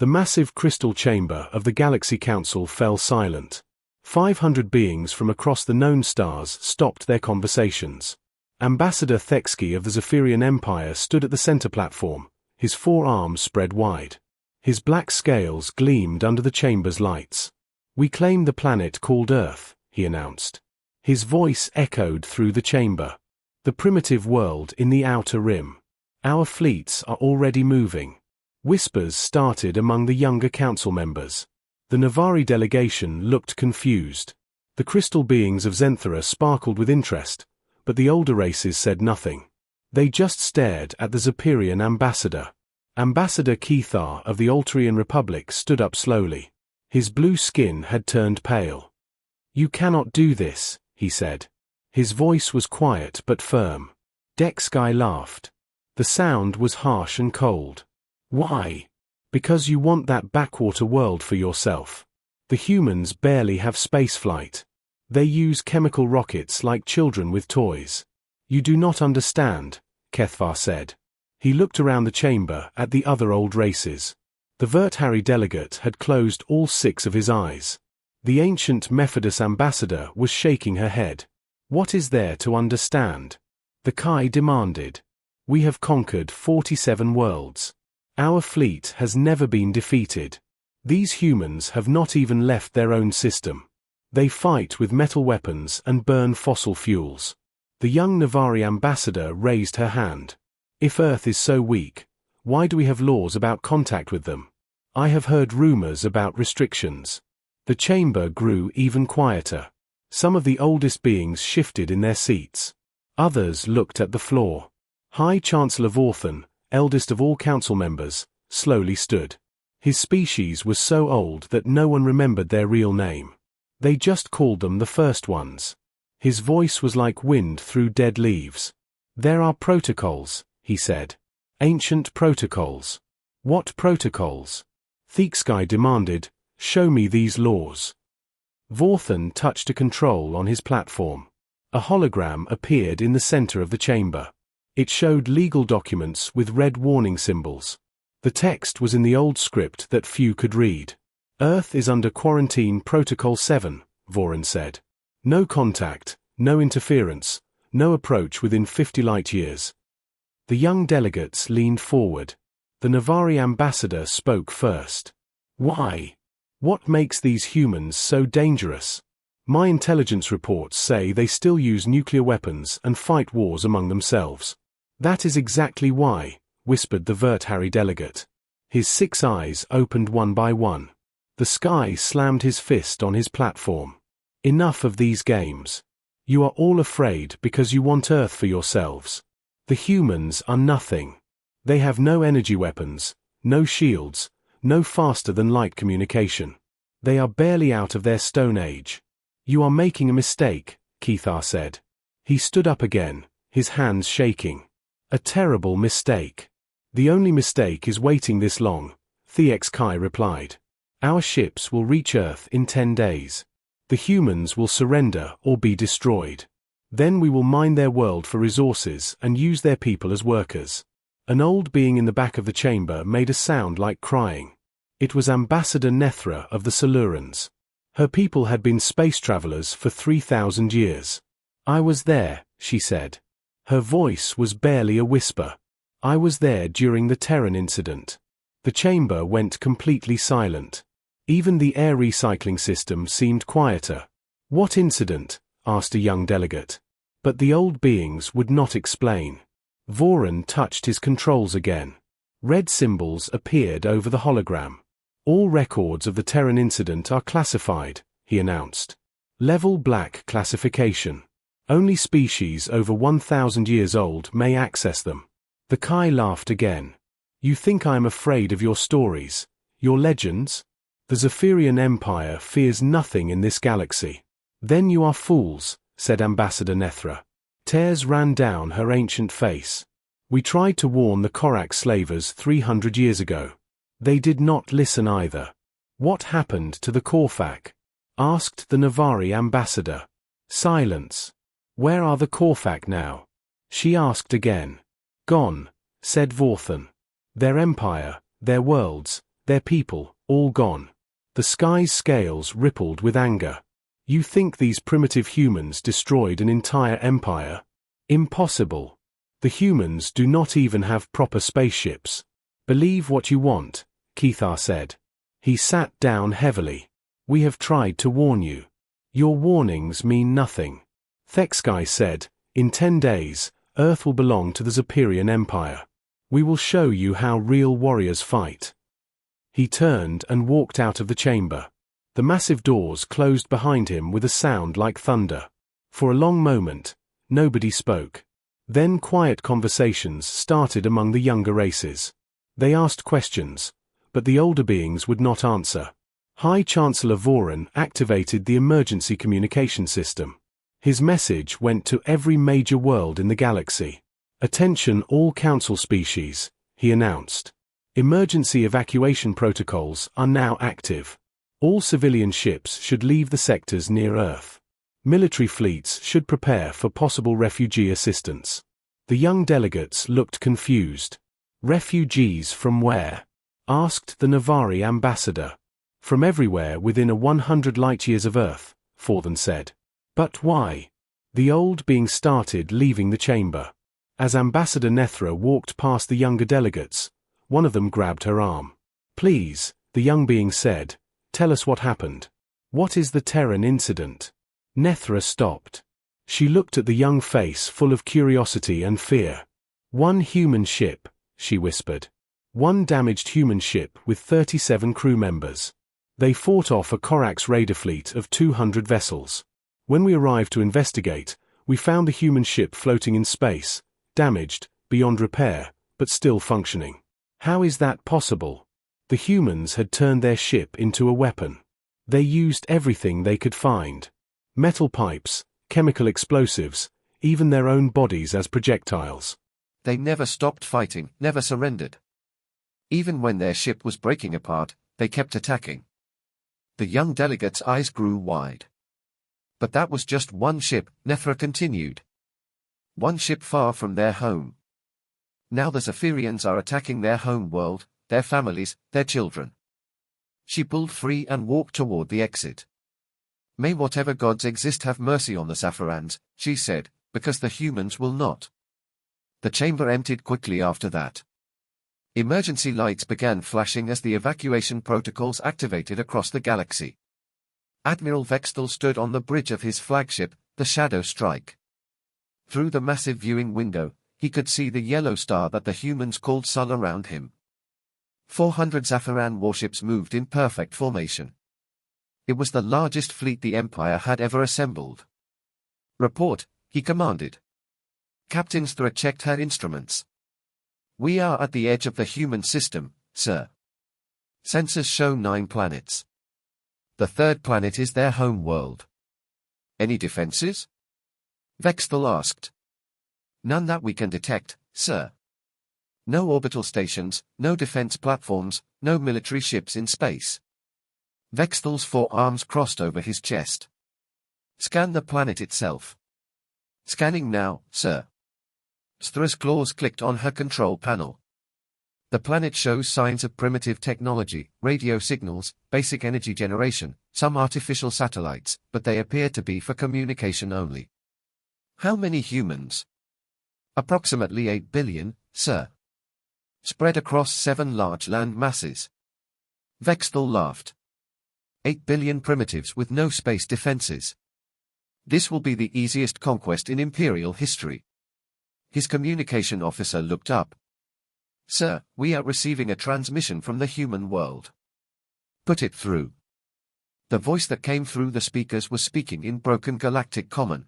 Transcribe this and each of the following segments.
The massive crystal chamber of the Galaxy Council fell silent. 500 beings from across the known stars stopped their conversations. Ambassador Thexki of the Zephyrian Empire stood at the center platform, his four arms spread wide. His black scales gleamed under the chamber's lights. "We claim the planet called Earth," he announced. His voice echoed through the chamber. "The primitive world in the outer rim. Our fleets are already moving." Whispers started among the younger council members. The Navari delegation looked confused. The crystal beings of Zenthara sparkled with interest, but the older races said nothing. They just stared at the Zephyrian ambassador. Ambassador Kethar of the Alterian Republic stood up slowly. His blue skin had turned pale. "You cannot do this," he said. His voice was quiet but firm. Dexkai laughed. The sound was harsh and cold. "Why? Because you want that backwater world for yourself. The humans barely have spaceflight. They use chemical rockets like children with toys." "You do not understand," Kethvar said. He looked around the chamber at the other old races. The Verthari delegate had closed all 6 of his eyes. The ancient Methodus ambassador was shaking her head. "What is there to understand?" The Kai demanded. "We have conquered 47 worlds. Our fleet has never been defeated. These humans have not even left their own system. They fight with metal weapons and burn fossil fuels." The young Navari ambassador raised her hand. "If Earth is so weak, why do we have laws about contact with them? I have heard rumors about restrictions." The chamber grew even quieter. Some of the oldest beings shifted in their seats. Others looked at the floor. High Chancellor Vorthan, eldest of all council members, slowly stood. His species was so old that no one remembered their real name. They just called them the First Ones. His voice was like wind through dead leaves. "There are protocols," he said. "Ancient protocols." "What protocols?" Thexkai demanded. "Show me these laws." Vorthan touched a control on his platform. A hologram appeared in the center of the chamber. It showed legal documents with red warning symbols. The text was in the old script that few could read. "Earth is under Quarantine Protocol 7, Voran said. "No contact, no interference, no approach within 50 light-years." The young delegates leaned forward. The Navari ambassador spoke first. "Why? What makes these humans so dangerous? My intelligence reports say they still use nuclear weapons and fight wars among themselves." "That is exactly why," whispered the Verthari delegate. His 6 eyes opened one by one. The sky slammed his fist on his platform. "Enough of these games. You are all afraid because you want Earth for yourselves. The humans are nothing. They have no energy weapons, no shields, no faster-than-light communication. They are barely out of their Stone Age." "You are making a mistake," Kethar said. He stood up again, his hands shaking. "A terrible mistake. The only mistake is waiting this long," Thexkai replied. "Our ships will reach Earth in 10 days. The humans will surrender or be destroyed. Then we will mine their world for resources and use their people as workers." An old being in the back of the chamber made a sound like crying. It was Ambassador Nethra of the Silurans. Her people had been space travelers for 3,000 years. "I was there," she said. Her voice was barely a whisper. "I was there during the Terran incident." The chamber went completely silent. Even the air recycling system seemed quieter. "What incident?" asked a young delegate. But the old beings would not explain. Voran touched his controls again. Red symbols appeared over the hologram. "All records of the Terran incident are classified," he announced. "Level Black classification. Only species over 1,000 years old may access them." The Kai laughed again. "You think I am afraid of your stories, your legends? The Zephyrian Empire fears nothing in this galaxy." "Then you are fools," said Ambassador Nethra. Tears ran down her ancient face. "We tried to warn the Korak slavers 300 years ago. They did not listen either." "What happened to the Korfak?" asked the Navari ambassador. Silence. "Where are the Korfak now?" she asked again. "Gone," said Vorthan. "Their empire, their worlds, Their people, all gone. The sky's scales rippled with anger. You think these primitive humans destroyed an entire empire? Impossible. The humans do not even have proper spaceships. Believe what you want, Kethar said. He sat down heavily. We have tried to warn you. Your warnings mean nothing. Thexkai said, in 10 days, Earth will belong to the Zephyrian Empire. We will show you how real warriors fight. He turned and walked out of the chamber. The massive doors closed behind him with a sound like thunder. For a long moment, nobody spoke. Then quiet conversations started among the younger races. They asked questions, but the older beings would not answer. High Chancellor Voran activated the emergency communication system. His message went to every major world in the galaxy. Attention all council species, he announced. Emergency evacuation protocols are now active. All civilian ships should leave the sectors near Earth. Military fleets should prepare for possible refugee assistance. The young delegates looked confused. Refugees from where? Asked the Navari ambassador. From everywhere within 100 light-years of Earth, Forthan said. But why? The old being started leaving the chamber. As Ambassador Nethra walked past the younger delegates, one of them grabbed her arm. Please, the young being said, tell us what happened. What is the Terran incident? Nethra stopped. She looked at the young face full of curiosity and fear. One human ship, she whispered. One damaged human ship with 37 crew members. They fought off a Corax raider fleet of 200 vessels. When we arrived to investigate, we found the human ship floating in space, damaged, beyond repair, but still functioning. How is that possible? The humans had turned their ship into a weapon. They used everything they could find. Metal pipes, chemical explosives, even their own bodies as projectiles. They never stopped fighting, never surrendered. Even when their ship was breaking apart, they kept attacking. The young delegate's eyes grew wide. But that was just one ship, Nethra continued. One ship far from their home. Now the Zephyrians are attacking their home world, their families, their children. She pulled free and walked toward the exit. May whatever gods exist have mercy on the Safarans, she said, because the humans will not. The chamber emptied quickly after that. Emergency lights began flashing as the evacuation protocols activated across the galaxy. Admiral Vextal stood on the bridge of his flagship, the Shadow Strike. Through the massive viewing window, he could see the yellow star that the humans called Sun around him. 400 Zafaran warships moved in perfect formation. It was the largest fleet the Empire had ever assembled. Report, he commanded. Captain Thra checked her instruments. We are at the edge of the human system, sir. Sensors show 9 planets. The 3rd planet is their home world. Any defenses? Vextal asked. None that we can detect, sir. No orbital stations, no defense platforms, no military ships in space. Vextal's forearms crossed over his chest. Scan the planet itself. Scanning now, sir. Thra's claws clicked on her control panel. The planet shows signs of primitive technology, radio signals, basic energy generation, some artificial satellites, but they appear to be for communication only. How many humans? Approximately 8 billion, sir. Spread across 7 large land masses. Vextal laughed. 8 billion primitives with no space defenses. This will be the easiest conquest in Imperial history. His communication officer looked up. Sir, we are receiving a transmission from the human world. Put it through. The voice that came through the speakers was speaking in broken galactic common.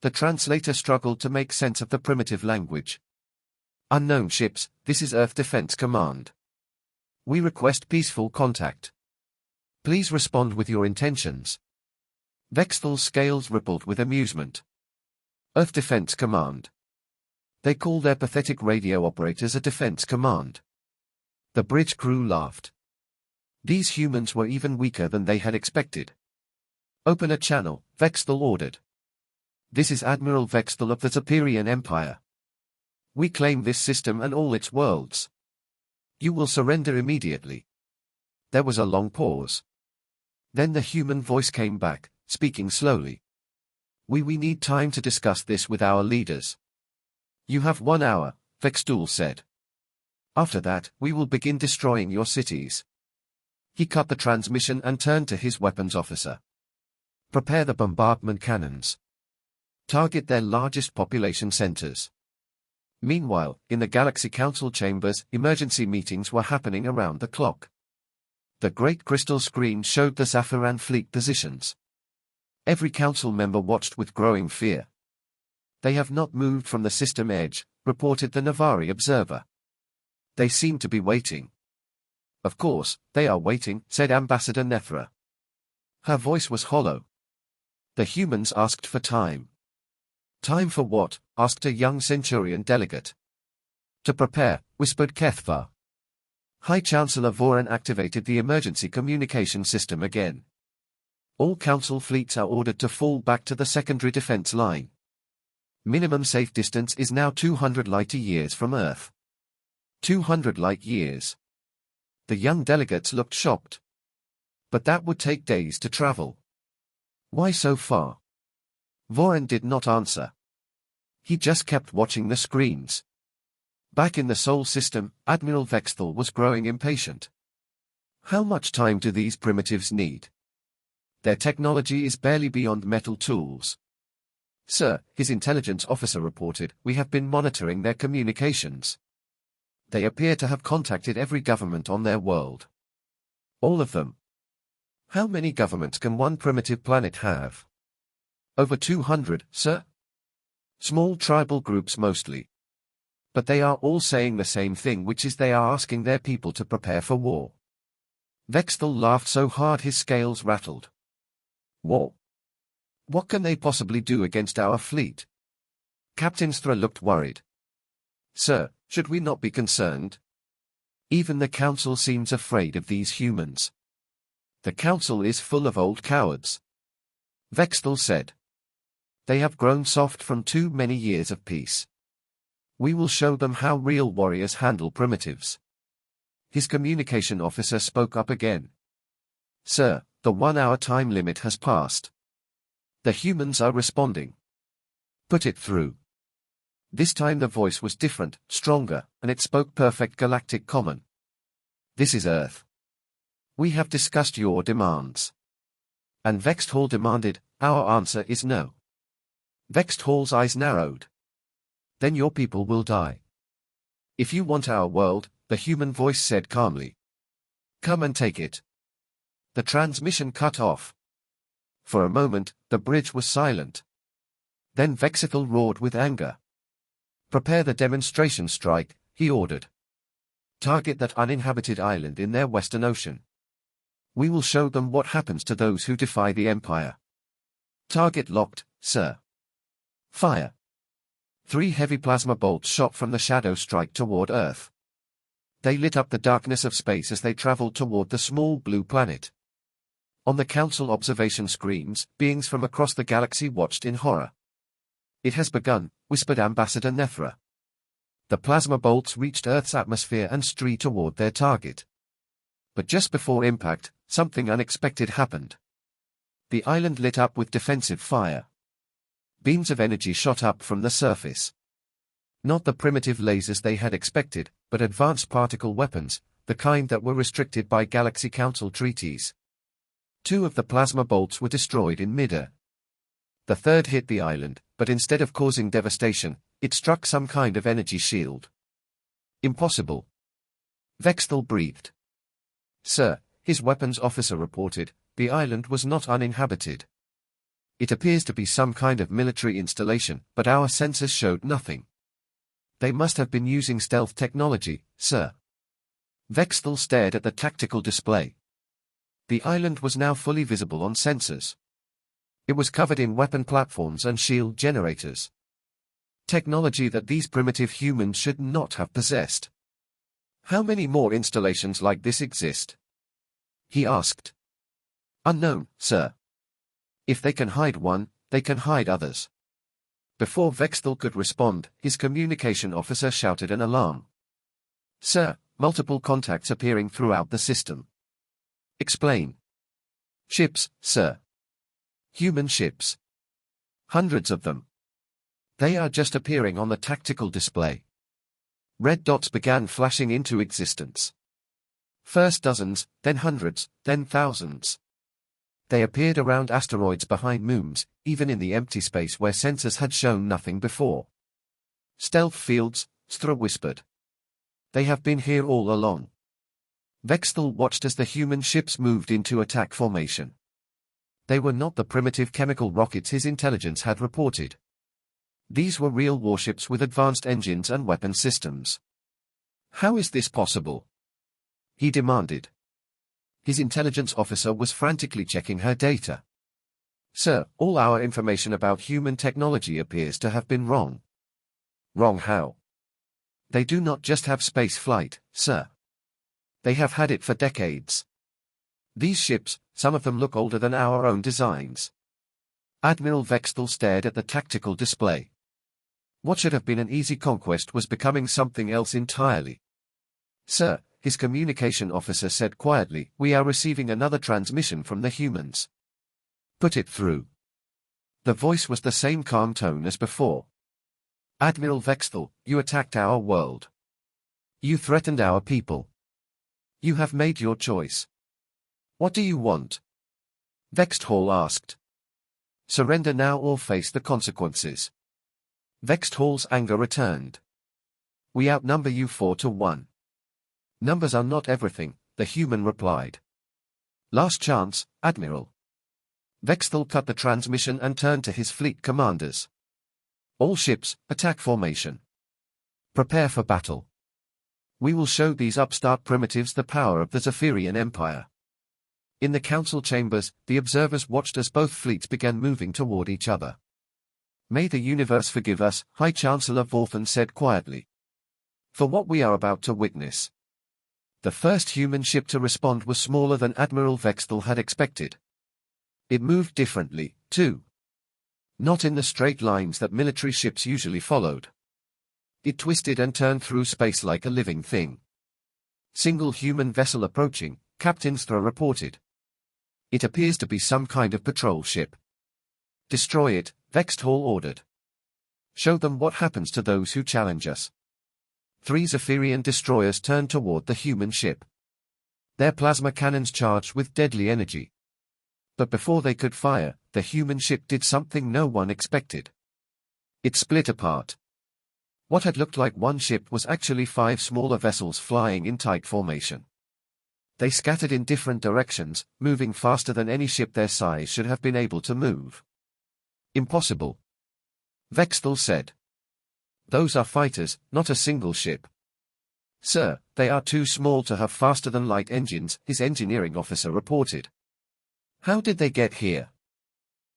The translator struggled to make sense of the primitive language. Unknown ships, this is Earth Defense Command. We request peaceful contact. Please respond with your intentions. Vextal's scales rippled with amusement. Earth Defense Command. They call their pathetic radio operators a defense command. The bridge crew laughed. These humans were even weaker than they had expected. Open a channel, Vextal ordered. This is Admiral Vextal of the Zephyrian Empire. We claim this system and all its worlds. You will surrender immediately. There was a long pause. Then the human voice came back, speaking slowly. We need time to discuss this with our leaders. You have 1 hour, Vextul said. After that, we will begin destroying your cities. He cut the transmission and turned to his weapons officer. Prepare the bombardment cannons. Target their largest population centers. Meanwhile, in the Galaxy Council chambers, emergency meetings were happening around the clock. The great crystal screen showed the Zaphiran fleet positions. Every council member watched with growing fear. They have not moved from the system edge, reported the Navari observer. They seem to be waiting. Of course, they are waiting, said Ambassador Nethra. Her voice was hollow. The humans asked for time. Time for what? Asked a young Centurion delegate. To prepare, whispered Kethvar. High Chancellor Voran activated the emergency communication system again. All council fleets are ordered to fall back to the secondary defense line. Minimum safe distance is now 200 light-years from Earth. 200 light-years. The young delegates looked shocked. But that would take days to travel. Why so far? Voran did not answer. He just kept watching the screens. Back in the Sol system, Admiral Vexthal was growing impatient. How much time do these primitives need? Their technology is barely beyond metal tools. Sir, his intelligence officer reported, we have been monitoring their communications. They appear to have contacted every government on their world. All of them. How many governments can one primitive planet have? Over 200, sir? Small tribal groups mostly. But they are all saying the same thing, which is they are asking their people to prepare for war. Vexthal laughed so hard his scales rattled. War? What can they possibly do against our fleet? Captain Sthra looked worried. Sir, should we not be concerned? Even the council seems afraid of these humans. The council is full of old cowards. Vexthal said. They have grown soft from too many years of peace. We will show them how real warriors handle primitives. His communication officer spoke up again. Sir, the 1 hour time limit has passed. The humans are responding. Put it through. This time the voice was different, stronger, and it spoke perfect galactic common. This is Earth. We have discussed your demands. And Vexthal demanded, our answer is no. Vexthal's eyes narrowed. Then your people will die. If you want our world, the human voice said calmly. Come and take it. The transmission cut off. For a moment, the bridge was silent. Then Vexthal roared with anger. Prepare the demonstration strike, he ordered. Target that uninhabited island in their western ocean. We will show them what happens to those who defy the Empire. Target locked, sir. Fire. 3 heavy plasma bolts shot from the shadow strike toward Earth. They lit up the darkness of space as they traveled toward the small blue planet. On the council observation screens, beings from across the galaxy watched in horror. It has begun, whispered Ambassador Nethra. The plasma bolts reached Earth's atmosphere and streaked toward their target. But just before impact, something unexpected happened. The island lit up with defensive fire. Beams of energy shot up from the surface. Not the primitive lasers they had expected, but advanced particle weapons, the kind that were restricted by Galaxy Council treaties. 2 of the plasma bolts were destroyed in midair. The third hit the island, but instead of causing devastation, it struck some kind of energy shield. Impossible. Vexthal breathed. Sir, his weapons officer reported, the island was not uninhabited. It appears to be some kind of military installation, but our sensors showed nothing. They must have been using stealth technology, sir. Vexthal stared at the tactical display. The island was now fully visible on sensors. It was covered in weapon platforms and shield generators. Technology that these primitive humans should not have possessed. How many more installations like this exist? He asked. Unknown, sir. If they can hide one, they can hide others. Before Vexthal could respond, his communication officer shouted an alarm. Sir, multiple contacts appearing throughout the system. Explain. Ships, sir. Human ships. Hundreds of them. They are just appearing on the tactical display. Red dots began flashing into existence. First dozens, then hundreds, then thousands. They appeared around asteroids behind moons, even in the empty space where sensors had shown nothing before. Stealth fields, Stra whispered. They have been here all along. Vexthal watched as the human ships moved into attack formation. They were not the primitive chemical rockets his intelligence had reported. These were real warships with advanced engines and weapon systems. How is this possible? He demanded. His intelligence officer was frantically checking her data. Sir, all our information about human technology appears to have been wrong. Wrong how? They do not just have space flight, sir. They have had it for decades. These ships, some of them look older than our own designs. Admiral Vexthal stared at the tactical display. What should have been an easy conquest was becoming something else entirely. Sir, his communication officer said quietly, we are receiving another transmission from the humans. Put it through. The voice was the same calm tone as before. Admiral Vexthal, you attacked our world. You threatened our people. You have made your choice. What do you want? Vexthal asked. Surrender now or face the consequences. Vexthal's anger returned. We outnumber you 4-1. Numbers are not everything, the human replied. Last chance, Admiral. Vexthal cut the transmission and turned to his fleet commanders. All ships, attack formation. Prepare for battle. We will show these upstart primitives the power of the Zephyrian Empire. In the council chambers, the observers watched as both fleets began moving toward each other. May the universe forgive us, High Chancellor Vorthan said quietly, for what we are about to witness. The first human ship to respond was smaller than Admiral Vexthal had expected. It moved differently, too. Not in the straight lines that military ships usually followed. It twisted and turned through space like a living thing. Single human vessel approaching, Captain Stra reported. It appears to be some kind of patrol ship. Destroy it, Vexthal ordered. Show them what happens to those who challenge us. 3 Zephyrian destroyers turned toward the human ship. Their plasma cannons charged with deadly energy. But before they could fire, the human ship did something no one expected. It split apart. What had looked like one ship was actually 5 smaller vessels flying in tight formation. They scattered in different directions, moving faster than any ship their size should have been able to move. Impossible. Vexthal said. Those are fighters, not a single ship. Sir, they are too small to have faster-than-light engines, his engineering officer reported. How did they get here?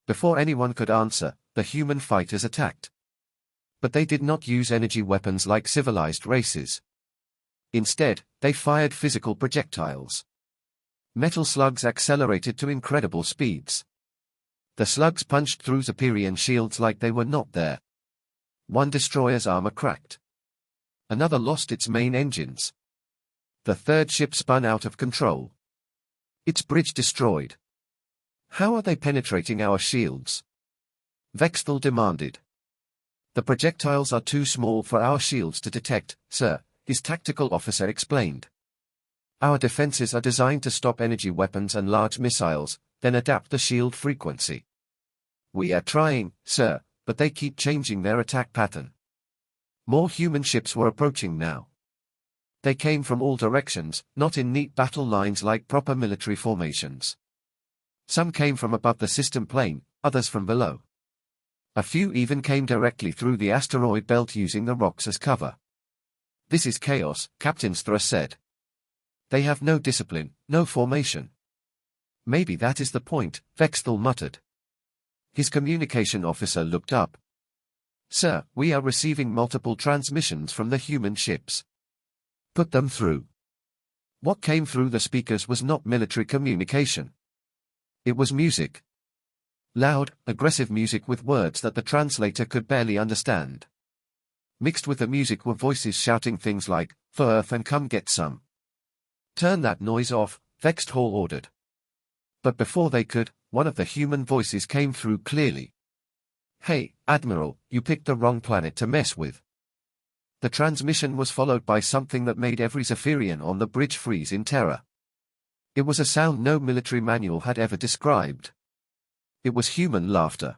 Before anyone could answer, the human fighters attacked. But they did not use energy weapons like civilized races. Instead, they fired physical projectiles. Metal slugs accelerated to incredible speeds. The slugs punched through Zephyrian shields like they were not there. One destroyer's armor cracked. Another lost its main engines. The third ship spun out of control. Its bridge destroyed. How are they penetrating our shields? Vexthal demanded. The projectiles are too small for our shields to detect, sir, his tactical officer explained. Our defenses are designed to stop energy weapons and large missiles, then adapt the shield frequency. We are trying, sir, but they keep changing their attack pattern. More human ships were approaching now. They came from all directions, not in neat battle lines like proper military formations. Some came from above the system plane, others from below. A few even came directly through the asteroid belt using the rocks as cover. This is chaos, Captain Stra said. They have no discipline, no formation. Maybe that is the point, Vexthal muttered. His communication officer looked up. Sir, we are receiving multiple transmissions from the human ships. Put them through. What came through the speakers was not military communication. It was music. Loud, aggressive music with words that the translator could barely understand. Mixed with the music were voices shouting things like, "For Earth and come get some." Turn that noise off, Vexthall ordered. But before they could, one of the human voices came through clearly. "Hey, Admiral, you picked the wrong planet to mess with." The transmission was followed by something that made every Zephyrian on the bridge freeze in terror. It was a sound no military manual had ever described. It was human laughter.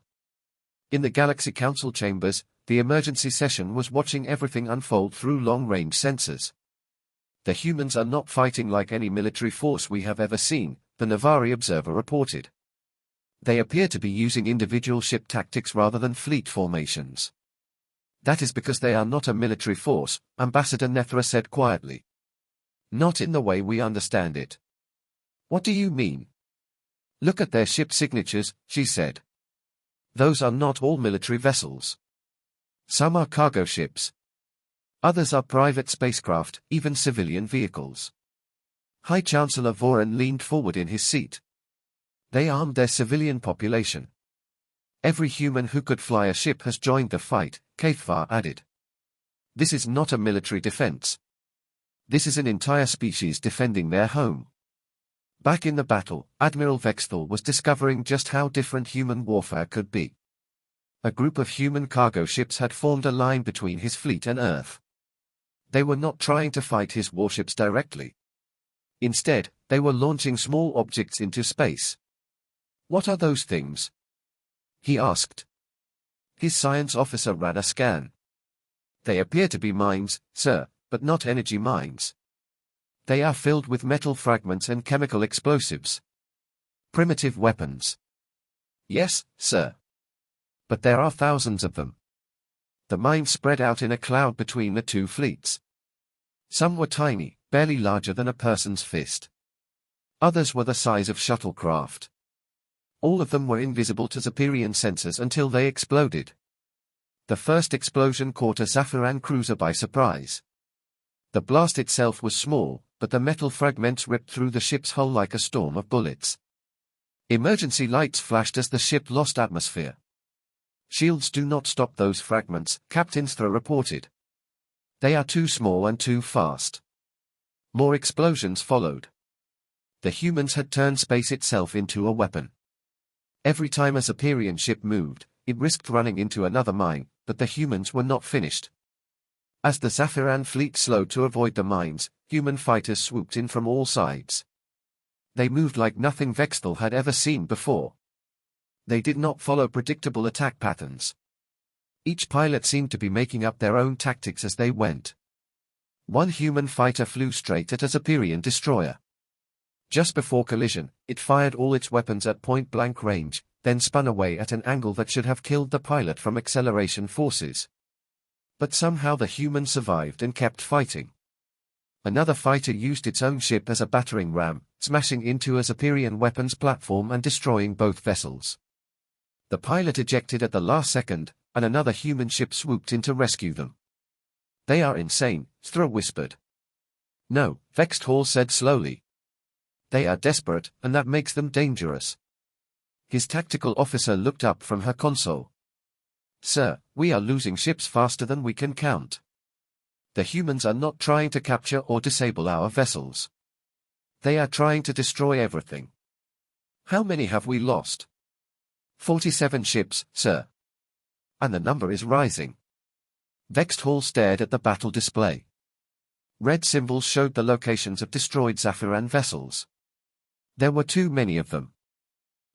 In the Galaxy Council chambers, the emergency session was watching everything unfold through long-range sensors. "The humans are not fighting like any military force we have ever seen," the Navari observer reported. "They appear to be using individual ship tactics rather than fleet formations." "That is because they are not a military force," Ambassador Nethra said quietly. "Not in the way we understand it." "What do you mean?" "Look at their ship signatures," she said. "Those are not all military vessels. Some are cargo ships. Others are private spacecraft, even civilian vehicles." High Chancellor Voran leaned forward in his seat. "They armed their civilian population. Every human who could fly a ship has joined the fight," Kaithvar added. "This is not a military defense. This is an entire species defending their home." Back in the battle, Admiral Vexthall was discovering just how different human warfare could be. A group of human cargo ships had formed a line between his fleet and Earth. They were not trying to fight his warships directly. Instead, they were launching small objects into space. "What are those things?" he asked. His science officer ran a scan. "They appear to be mines, sir, but not energy mines. They are filled with metal fragments and chemical explosives. Primitive weapons." "Yes, sir. But there are thousands of them." The mines spread out in a cloud between the two fleets. Some were tiny, barely larger than a person's fist. Others were the size of shuttlecraft. All of them were invisible to Zephyrian sensors until they exploded. The first explosion caught a Zaphiran cruiser by surprise. The blast itself was small, but the metal fragments ripped through the ship's hull like a storm of bullets. Emergency lights flashed as the ship lost atmosphere. "Shields do not stop those fragments," Captain Thra reported. "They are too small and too fast." More explosions followed. The humans had turned space itself into a weapon. Every time a Zephyrian ship moved, it risked running into another mine, but the humans were not finished. As the Zaphiran fleet slowed to avoid the mines, human fighters swooped in from all sides. They moved like nothing Vexthall had ever seen before. They did not follow predictable attack patterns. Each pilot seemed to be making up their own tactics as they went. One human fighter flew straight at a Zephyrian destroyer. Just before collision, it fired all its weapons at point-blank range, then spun away at an angle that should have killed the pilot from acceleration forces. But somehow the human survived and kept fighting. Another fighter used its own ship as a battering ram, smashing into a Zephyrian weapons platform and destroying both vessels. The pilot ejected at the last second, and another human ship swooped in to rescue them. "They are insane," Thra whispered. "No," Vexthall said slowly. "They are desperate, and that makes them dangerous." His tactical officer looked up from her console. "Sir, we are losing ships faster than we can count. The humans are not trying to capture or disable our vessels. They are trying to destroy everything." "How many have we lost?" 47 ships, sir. And the number is rising." Vexthall stared at the battle display. Red symbols showed the locations of destroyed Zaphiran vessels. There were too many of them.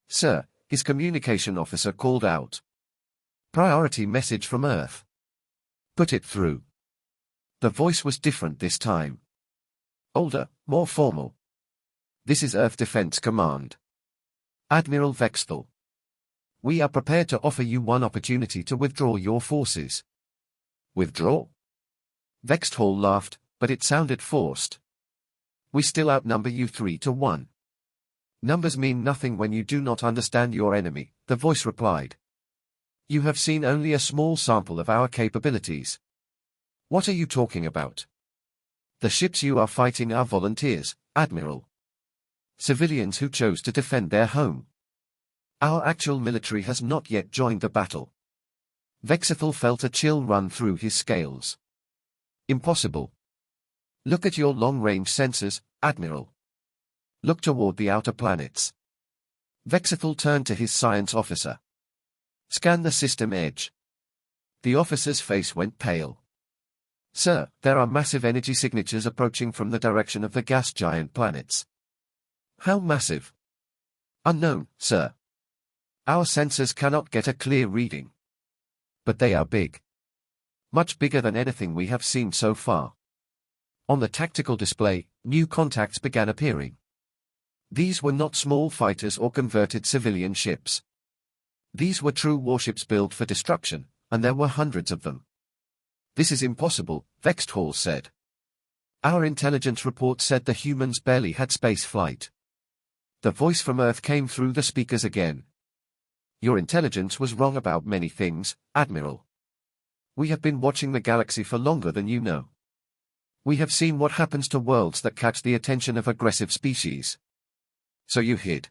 "Sir," his communication officer called out. "Priority message from Earth." "Put it through." The voice was different this time. Older, more formal. "This is Earth Defense Command. Admiral Vexthall. We are prepared to offer you one opportunity to withdraw your forces." "Withdraw?" Vexthall laughed, but it sounded forced. "We still outnumber you 3-1. Numbers mean nothing when you do not understand your enemy," the voice replied. "You have seen only a small sample of our capabilities." "What are you talking about?" "The ships you are fighting are volunteers, Admiral. Civilians who chose to defend their home. Our actual military has not yet joined the battle." Vexthall felt a chill run through his scales. "Impossible. Look at your long-range sensors, Admiral. Look toward the outer planets. Vexithal turned to his science officer. Scan the system edge. The officer's face went pale. Sir, there are massive energy signatures approaching from the direction of the gas giant planets. How massive? Unknown, sir. Our sensors cannot get a clear reading. But they are big. Much bigger than anything we have seen so far. On the tactical display, new contacts began appearing. These were not small fighters or converted civilian ships. These were true warships built for destruction, and there were hundreds of them. This is impossible, Vexthal said. Our intelligence report said the humans barely had space flight. The voice from Earth came through the speakers again. Your intelligence was wrong about many things, Admiral. We have been watching the galaxy for longer than you know. We have seen what happens to worlds that catch the attention of aggressive species. So you hid.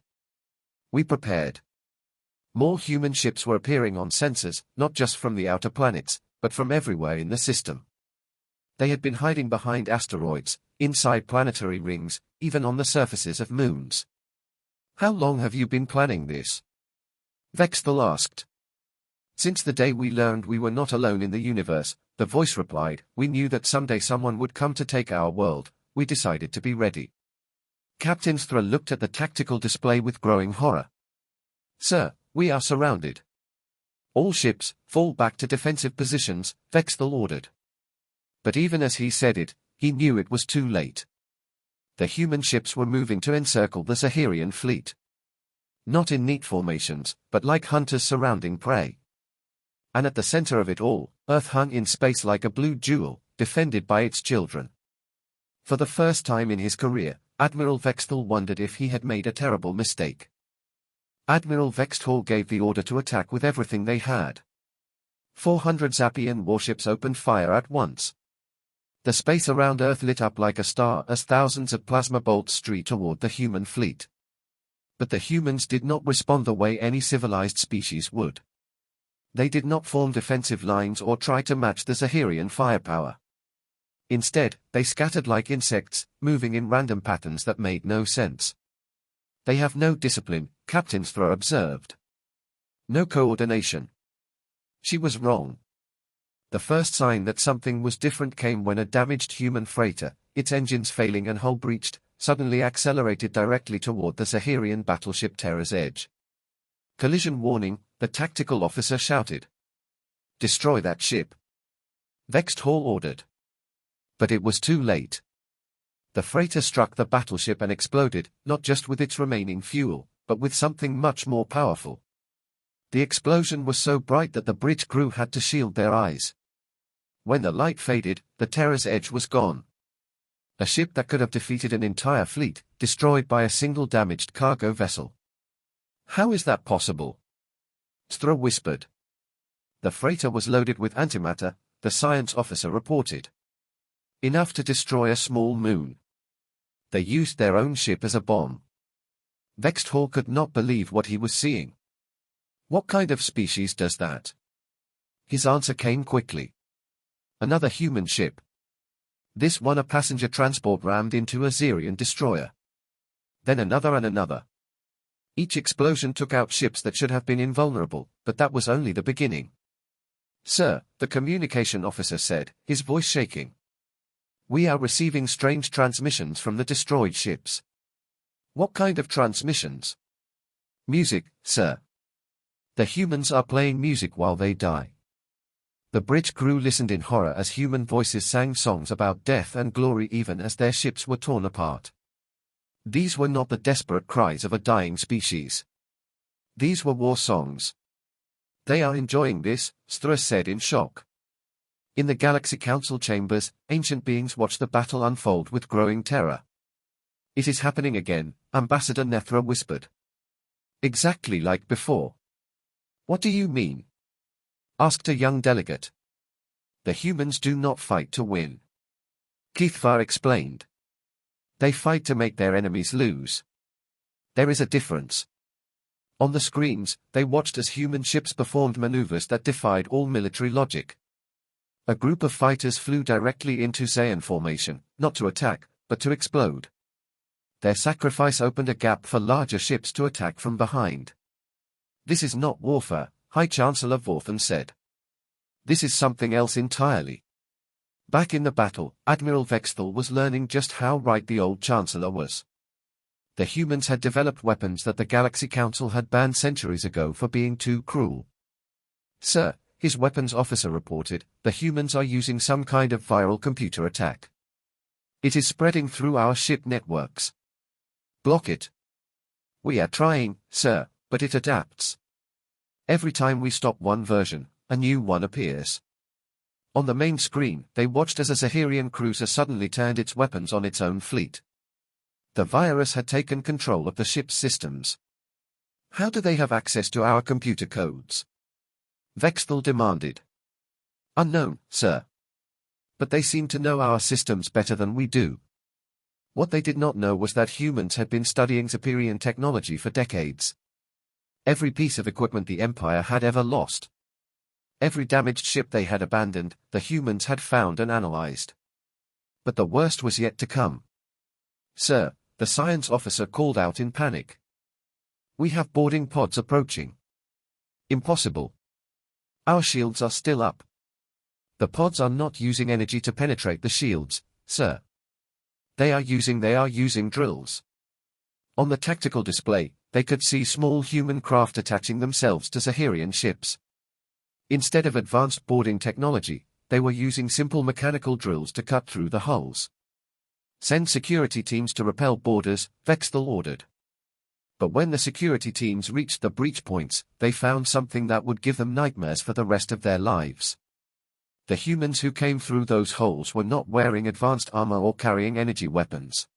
We prepared. More human ships were appearing on sensors, not just from the outer planets, but from everywhere in the system. They had been hiding behind asteroids, inside planetary rings, even on the surfaces of moons. How long have you been planning this? Vexthal asked. Since the day we learned we were not alone in the universe, the voice replied, we knew that someday someone would come to take our world, we decided to be ready. Captain Thra looked at the tactical display with growing horror. Sir, we are surrounded. All ships, fall back to defensive positions, Vexthal ordered. But even as he said it, he knew it was too late. The human ships were moving to encircle the Zahirian fleet. Not in neat formations, but like hunters surrounding prey. And at the center of it all, Earth hung in space like a blue jewel, defended by its children. For the first time in his career, Admiral Vexthal wondered if he had made a terrible mistake. Admiral Vexthal gave the order to attack with everything they had. 400 Zapian warships opened fire at once. The space around Earth lit up like a star as thousands of plasma bolts streaked toward the human fleet. But the humans did not respond the way any civilized species would. They did not form defensive lines or try to match the Zahirian firepower. Instead, they scattered like insects, moving in random patterns that made no sense. They have no discipline, Captain Thra observed. No coordination. She was wrong. The first sign that something was different came when a damaged human freighter, its engines failing and hull breached, suddenly accelerated directly toward the Zahirian battleship Terra's Edge. Collision warning, the tactical officer shouted. Destroy that ship. Vexthal ordered. But it was too late. The freighter struck the battleship and exploded, not just with its remaining fuel, but with something much more powerful. The explosion was so bright that the bridge crew had to shield their eyes. When the light faded, the Terra's Edge was gone. A ship that could have defeated an entire fleet, destroyed by a single damaged cargo vessel. How is that possible? Thra whispered. The freighter was loaded with antimatter, the science officer reported. Enough to destroy a small moon. They used their own ship as a bomb. Vexthal could not believe what he was seeing. What kind of species does that? His answer came quickly. Another human ship. This one a passenger transport rammed into a Zerian destroyer. Then another and another. Each explosion took out ships that should have been invulnerable, but that was only the beginning. Sir, the communication officer said, his voice shaking. We are receiving strange transmissions from the destroyed ships. What kind of transmissions? Music, sir. The humans are playing music while they die. The bridge crew listened in horror as human voices sang songs about death and glory even as their ships were torn apart. These were not the desperate cries of a dying species. These were war songs. They are enjoying this, Thra said in shock. In the Galaxy Council chambers, ancient beings watched the battle unfold with growing terror. It is happening again, Ambassador Nethra whispered. Exactly like before. What do you mean? Asked a young delegate. The humans do not fight to win. Keithvar explained. They fight to make their enemies lose. There is a difference. On the screens, they watched as human ships performed maneuvers that defied all military logic. A group of fighters flew directly into Zayan formation, not to attack, but to explode. Their sacrifice opened a gap for larger ships to attack from behind. "This is not warfare," High Chancellor Vorthan said. "This is something else entirely." Back in the battle, Admiral Vexthal was learning just how right the old Chancellor was. The humans had developed weapons that the Galaxy Council had banned centuries ago for being too cruel. "Sir," his weapons officer reported, "the humans are using some kind of viral computer attack. It is spreading through our ship networks. Block it." "We are trying, sir, but it adapts. Every time we stop one version, a new one appears." On the main screen, they watched as a Zahirian cruiser suddenly turned its weapons on its own fleet. The virus had taken control of the ship's systems. "How do they have access to our computer codes?" Vexthal demanded. "Unknown, sir. But they seem to know our systems better than we do." What they did not know was that humans had been studying Zephyrian technology for decades. Every piece of equipment the Empire had ever lost, every damaged ship they had abandoned, the humans had found and analyzed. But the worst was yet to come. "Sir," the science officer called out in panic. "We have boarding pods approaching." "Impossible. Our shields are still up." "The pods are not using energy to penetrate the shields, sir. They are using drills." On the tactical display, they could see small human craft attaching themselves to Zahirian ships. Instead of advanced boarding technology, they were using simple mechanical drills to cut through the hulls. "Send security teams to repel boarders," Vexthal ordered. But when the security teams reached the breach points, they found something that would give them nightmares for the rest of their lives. The humans who came through those holes were not wearing advanced armor or carrying energy weapons.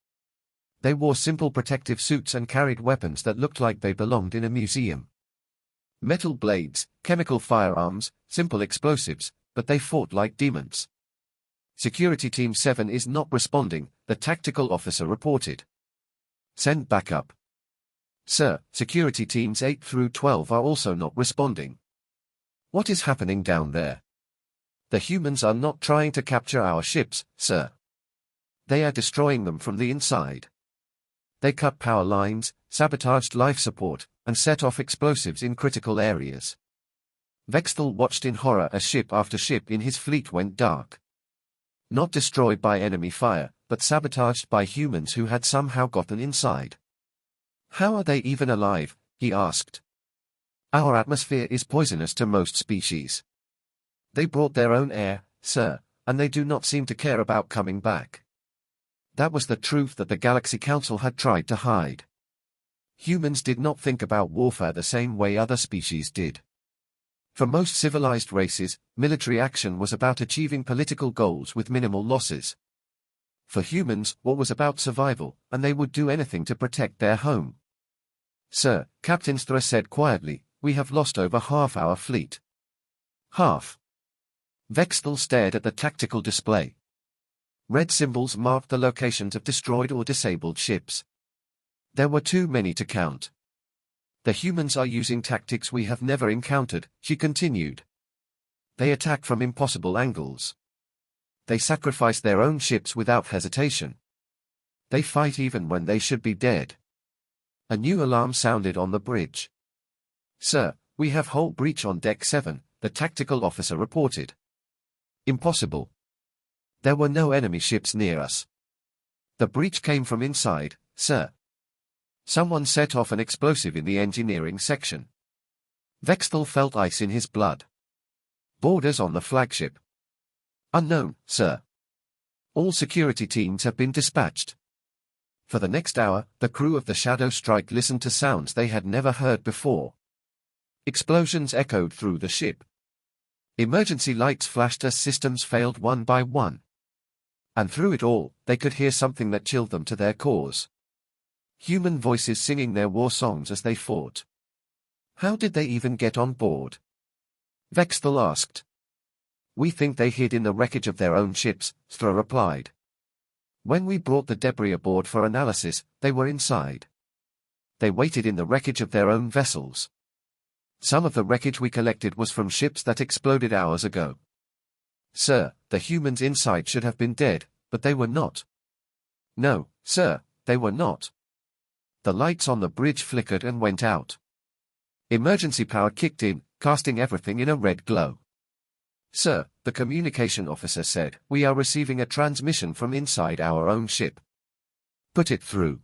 They wore simple protective suits and carried weapons that looked like they belonged in a museum. Metal blades, chemical firearms, simple explosives, but they fought like demons. "Security Team 7 is not responding," the tactical officer reported. "Send backup." "Sir, Security Teams 8 through 12 are also not responding." "What is happening down there?" "The humans are not trying to capture our ships, sir. They are destroying them from the inside. They cut power lines, sabotaged life support, and set off explosives in critical areas." Vexthal watched in horror as ship after ship in his fleet went dark. Not destroyed by enemy fire, but sabotaged by humans who had somehow gotten inside. "How are they even alive?" he asked. "Our atmosphere is poisonous to most species. They brought their own air, sir, and they do not seem to care about coming back." That was the truth that the Galaxy Council had tried to hide. Humans did not think about warfare the same way other species did. For most civilized races, military action was about achieving political goals with minimal losses. For humans, war was about survival, and they would do anything to protect their home. "Sir," Captain Stra said quietly, "we have lost over half our fleet." "Half?" Vexthal stared at the tactical display. Red symbols marked the locations of destroyed or disabled ships. There were too many to count. "The humans are using tactics we have never encountered," she continued. "They attack from impossible angles. They sacrifice their own ships without hesitation. They fight even when they should be dead." A new alarm sounded on the bridge. "Sir, we have hull breach on Deck 7, the tactical officer reported. "Impossible. There were no enemy ships near us. The breach came from inside, sir. Someone set off an explosive in the engineering section." Vexthal felt ice in his blood. "Boarders on the flagship." "Unknown, sir. All security teams have been dispatched." For the next hour, the crew of the Shadow Strike listened to sounds they had never heard before. Explosions echoed through the ship. Emergency lights flashed as systems failed one by one. And through it all, they could hear something that chilled them to their cores. Human voices singing their war songs as they fought. "How did they even get on board?" Vexthal asked. "We think they hid in the wreckage of their own ships," Stra replied. "When we brought the debris aboard for analysis, they were inside. They waited in the wreckage of their own vessels. Some of the wreckage we collected was from ships that exploded hours ago. Sir, the humans inside should have been dead, but they were not." "No, sir, they were not. The lights on the bridge flickered and went out. Emergency power kicked in, casting everything in a red glow. "Sir," the communication officer said, "we are receiving a transmission from inside our own ship." "Put it through."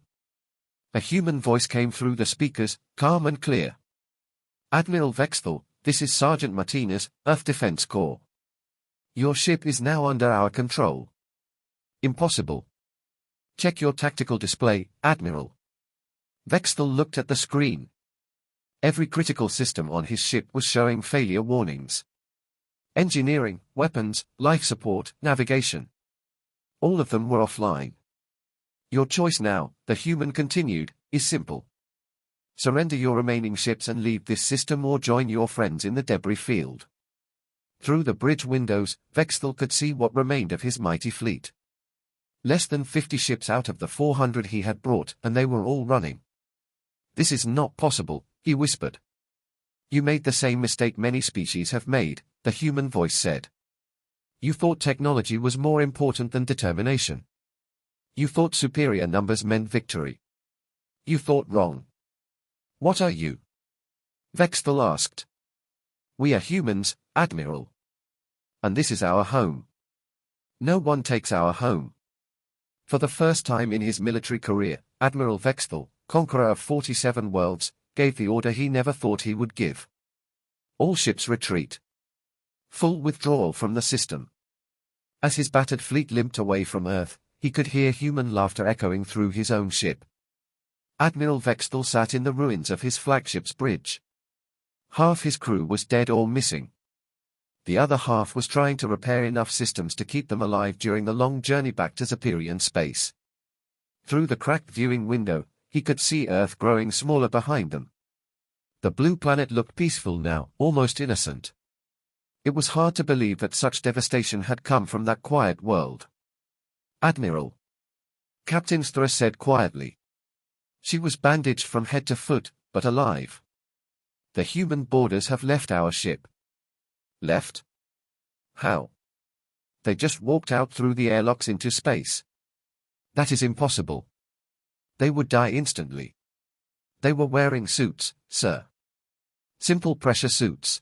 A human voice came through the speakers, calm and clear. "Admiral Vexthal, this is Sergeant Martinez, Earth Defense Corps. Your ship is now under our control." "Impossible. Check your tactical display, Admiral." Vexthal looked at the screen. Every critical system on his ship was showing failure warnings. Engineering, weapons, life support, navigation. All of them were offline. "Your choice now," the human continued, "is simple. Surrender your remaining ships and leave this system or join your friends in the debris field." Through the bridge windows, Vexthal could see what remained of his mighty fleet. Less than 50 ships out of the 400 he had brought, and they were all running. "This is not possible," he whispered. "You made the same mistake many species have made," the human voice said. "You thought technology was more important than determination. You thought superior numbers meant victory. You thought wrong." "What are you?" Vexthal asked. "We are humans, Admiral. And this is our home. No one takes our home." For the first time in his military career, Admiral Vexthal, conqueror of 47 worlds, gave the order he never thought he would give. "All ships retreat. Full withdrawal from the system." As his battered fleet limped away from Earth, he could hear human laughter echoing through his own ship. Admiral Vexthal sat in the ruins of his flagship's bridge. Half his crew was dead or missing. The other half was trying to repair enough systems to keep them alive during the long journey back to Zephyrian space. Through the cracked viewing window, he could see Earth growing smaller behind them. The blue planet looked peaceful now, almost innocent. It was hard to believe that such devastation had come from that quiet world. "Admiral," Captain Thra said quietly. She was bandaged from head to foot, but alive. "The human boarders have left our ship." "Left? How?" "They just walked out through the airlocks into space." "That is impossible. They would die instantly." "They were wearing suits, sir. Simple pressure suits.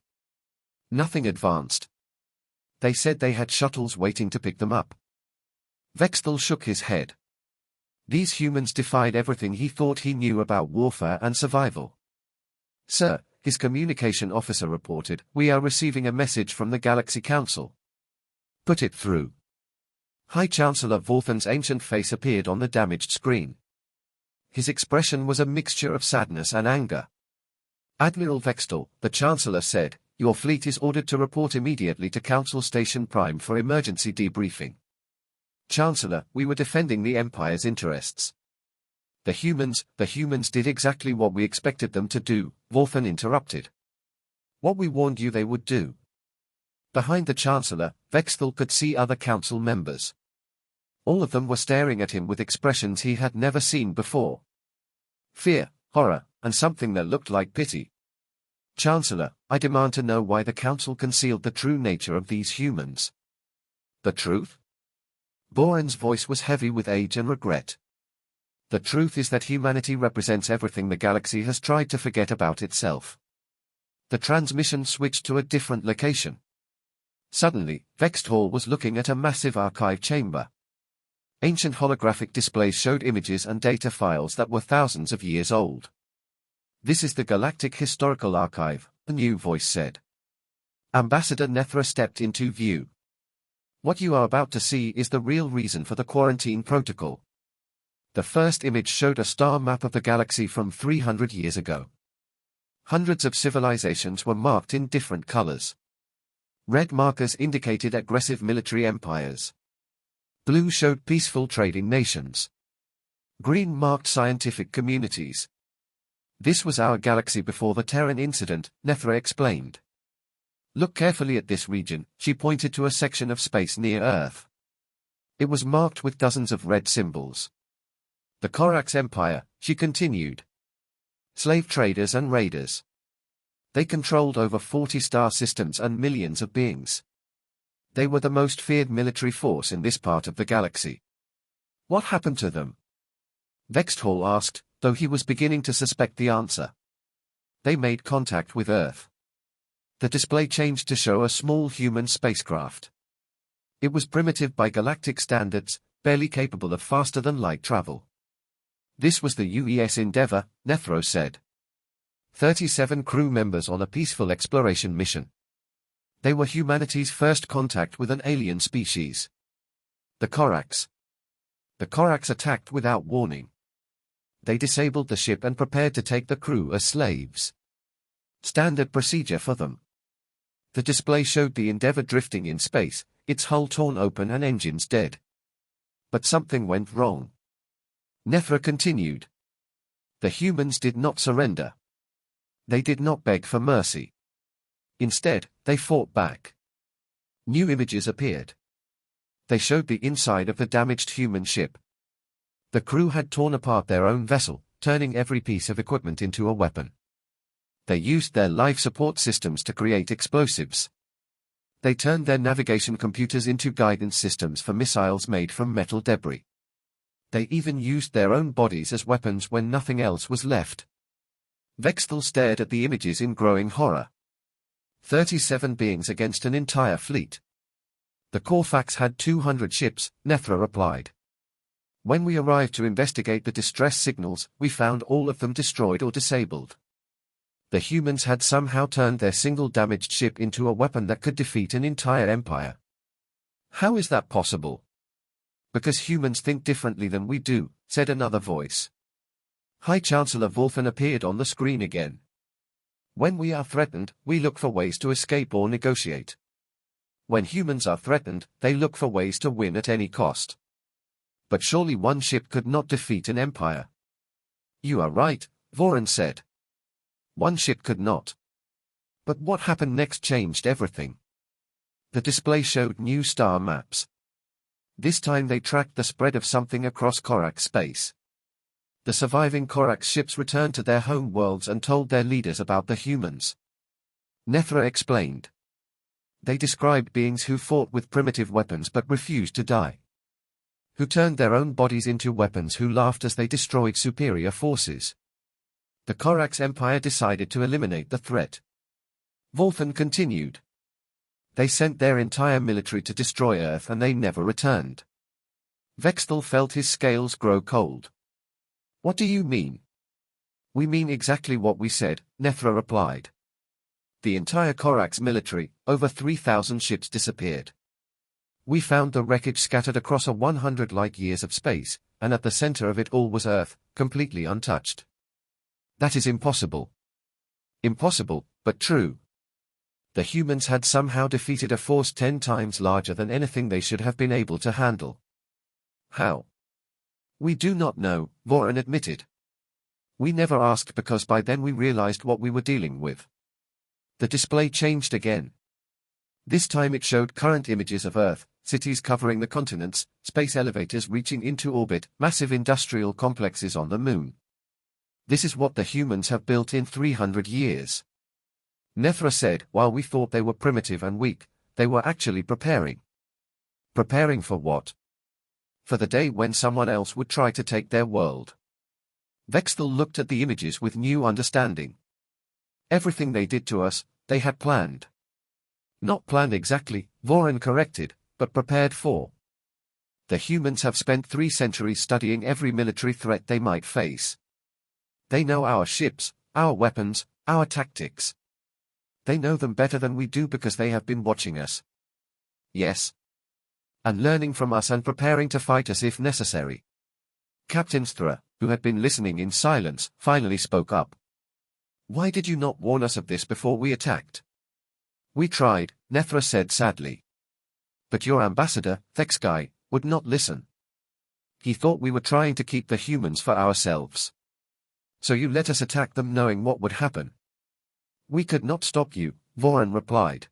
Nothing advanced. They said they had shuttles waiting to pick them up." Vexthal shook his head. These humans defied everything he thought he knew about warfare and survival. "Sir," his communication officer reported, "we are receiving a message from the Galaxy Council." "Put it through." High Chancellor Vorthan's ancient face appeared on the damaged screen. His expression was a mixture of sadness and anger. "Admiral Vexthal," the Chancellor said, "your fleet is ordered to report immediately to Council Station Prime for emergency debriefing." "Chancellor, we were defending the Empire's interests." The humans did exactly what we expected them to do," Vorthan interrupted. "What we warned you they would do." Behind the Chancellor, Vexthal could see other Council members. All of them were staring at him with expressions he had never seen before. Fear, horror, and something that looked like pity. "Chancellor, I demand to know why the Council concealed the true nature of these humans." "The truth?" Boren's voice was heavy with age and regret. "The truth is that humanity represents everything the galaxy has tried to forget about itself." The transmission switched to a different location. Suddenly, Vexthal was looking at a massive archive chamber. Ancient holographic displays showed images and data files that were thousands of years old. "This is the Galactic Historical Archive," a new voice said. Ambassador Nethra stepped into view. "What you are about to see is the real reason for the quarantine protocol." The first image showed a star map of the galaxy from 300 years ago. Hundreds of civilizations were marked in different colors. Red markers indicated aggressive military empires. Blue showed peaceful trading nations. Green marked scientific communities. "This was our galaxy before the Terran incident," Nethra explained. "Look carefully at this region," she pointed to a section of space near Earth. It was marked with dozens of red symbols. "The Corax Empire," she continued. "Slave traders and raiders. They controlled over 40 star systems and millions of beings. They were the most feared military force in this part of the galaxy. What happened to them?" Vexthall asked, though he was beginning to suspect the answer. They made contact with Earth. The display changed to show a small human spacecraft. It was primitive by galactic standards, barely capable of faster-than-light travel. This was the UES Endeavour, Nethro said. 37 crew members on a peaceful exploration mission. They were humanity's first contact with an alien species. The Corax. The Corax attacked without warning. They disabled the ship and prepared to take the crew as slaves. Standard procedure for them. The display showed the Endeavour drifting in space, its hull torn open and engines dead. But something went wrong. Nethra continued. The humans did not surrender. They did not beg for mercy. Instead, they fought back. New images appeared. They showed the inside of the damaged human ship. The crew had torn apart their own vessel, turning every piece of equipment into a weapon. They used their life support systems to create explosives. They turned their navigation computers into guidance systems for missiles made from metal debris. They even used their own bodies as weapons when nothing else was left. Vexthall stared at the images in growing horror. 37 beings against an entire fleet. The Corfax had 200 ships, Nethra replied. When we arrived to investigate the distress signals, we found all of them destroyed or disabled. The humans had somehow turned their single damaged ship into a weapon that could defeat an entire empire. How is that possible? Because humans think differently than we do, said another voice. High Chancellor Wolfen appeared on the screen again. When we are threatened, we look for ways to escape or negotiate. When humans are threatened, they look for ways to win at any cost. But surely one ship could not defeat an empire. You are right, Voron said. One ship could not. But what happened next changed everything. The display showed new star maps. This time they tracked the spread of something across Corax space. The surviving Corax ships returned to their home worlds and told their leaders about the humans. Nethra explained. They described beings who fought with primitive weapons but refused to die. Who turned their own bodies into weapons, who laughed as they destroyed superior forces. The Corax Empire decided to eliminate the threat. Wolfen continued. They sent their entire military to destroy Earth and they never returned. Vexthall felt his scales grow cold. What do you mean? We mean exactly what we said, Nethra replied. The entire Corax military, over 3,000 ships disappeared. We found the wreckage scattered across a 100 light-years of space, and at the center of it all was Earth, completely untouched. That is impossible. Impossible, but true. The humans had somehow defeated a force 10 times larger than anything they should have been able to handle. How? We do not know, Voron admitted. We never asked because by then we realized what we were dealing with. The display changed again. This time it showed current images of Earth, cities covering the continents, space elevators reaching into orbit, massive industrial complexes on the moon. This is what the humans have built in 300 years. Nethra said, while we thought they were primitive and weak, they were actually preparing. Preparing for what? For the day when someone else would try to take their world. Vexthall looked at the images with new understanding. Everything they did to us, they had planned. Not planned exactly, Voron corrected, but prepared for. The humans have spent 3 centuries studying every military threat they might face. They know our ships, our weapons, our tactics. They know them better than we do because they have been watching us. Yes. And learning from us and preparing to fight us if necessary. Captain Thra, who had been listening in silence, finally spoke up. Why did you not warn us of this before we attacked? We tried, Nethra said sadly. But your ambassador, Thexkai, would not listen. He thought we were trying to keep the humans for ourselves. So you let us attack them knowing what would happen. We could not stop you, Voron replied.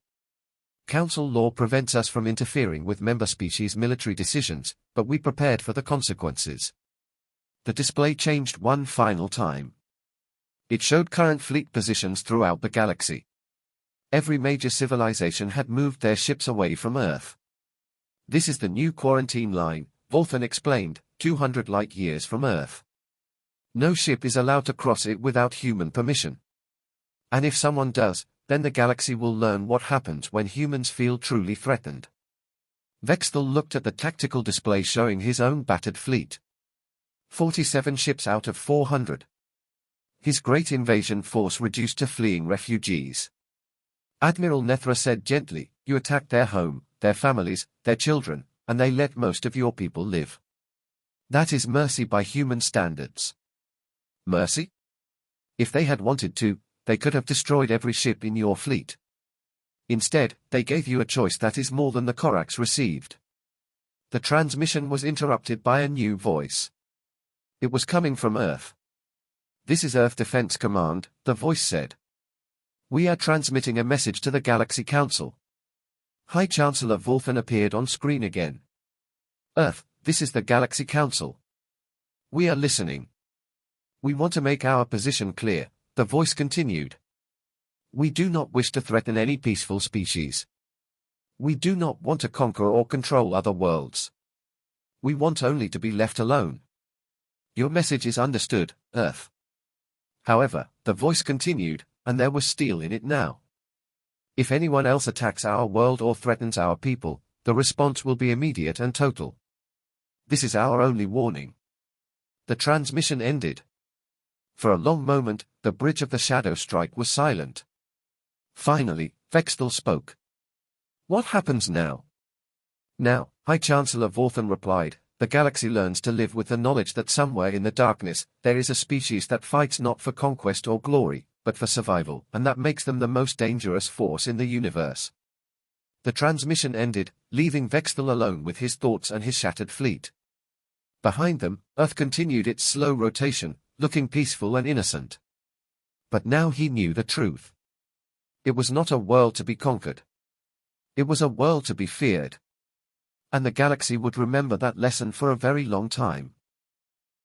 Council law prevents us from interfering with member species' military decisions, but we prepared for the consequences. The display changed one final time. It showed current fleet positions throughout the galaxy. Every major civilization had moved their ships away from Earth. This is the new quarantine line, Wolfen explained, 200 light-years from Earth. No ship is allowed to cross it without human permission. And if someone does, then the galaxy will learn what happens when humans feel truly threatened. Vexthal looked at the tactical display showing his own battered fleet. 47 ships out of 400. His great invasion force reduced to fleeing refugees. Admiral Nethra said gently, "You attacked their home, their families, their children, and they let most of your people live. That is mercy by human standards." Mercy? If they had wanted to, they could have destroyed every ship in your fleet. Instead, they gave you a choice that is more than the Corax received. The transmission was interrupted by a new voice. It was coming from Earth. "This is Earth Defense Command," the voice said. "We are transmitting a message to the Galaxy Council." High Chancellor Vulthan appeared on screen again. "Earth, this is the Galaxy Council. We are listening. We want to make our position clear," the voice continued. "We do not wish to threaten any peaceful species. We do not want to conquer or control other worlds. We want only to be left alone. Your message is understood, Earth." However, the voice continued, and there was steel in it now. "If anyone else attacks our world or threatens our people, the response will be immediate and total. This is our only warning." The transmission ended. For a long moment, the bridge of the Shadow Strike was silent. Finally, Vexthal spoke. "What happens now?" "Now," High Chancellor Vulthan replied, "the galaxy learns to live with the knowledge that somewhere in the darkness, there is a species that fights not for conquest or glory, but for survival, and that makes them the most dangerous force in the universe." The transmission ended, leaving Vexthal alone with his thoughts and his shattered fleet. Behind them, Earth continued its slow rotation, looking peaceful and innocent. But now he knew the truth. It was not a world to be conquered. It was a world to be feared. And the galaxy would remember that lesson for a very long time.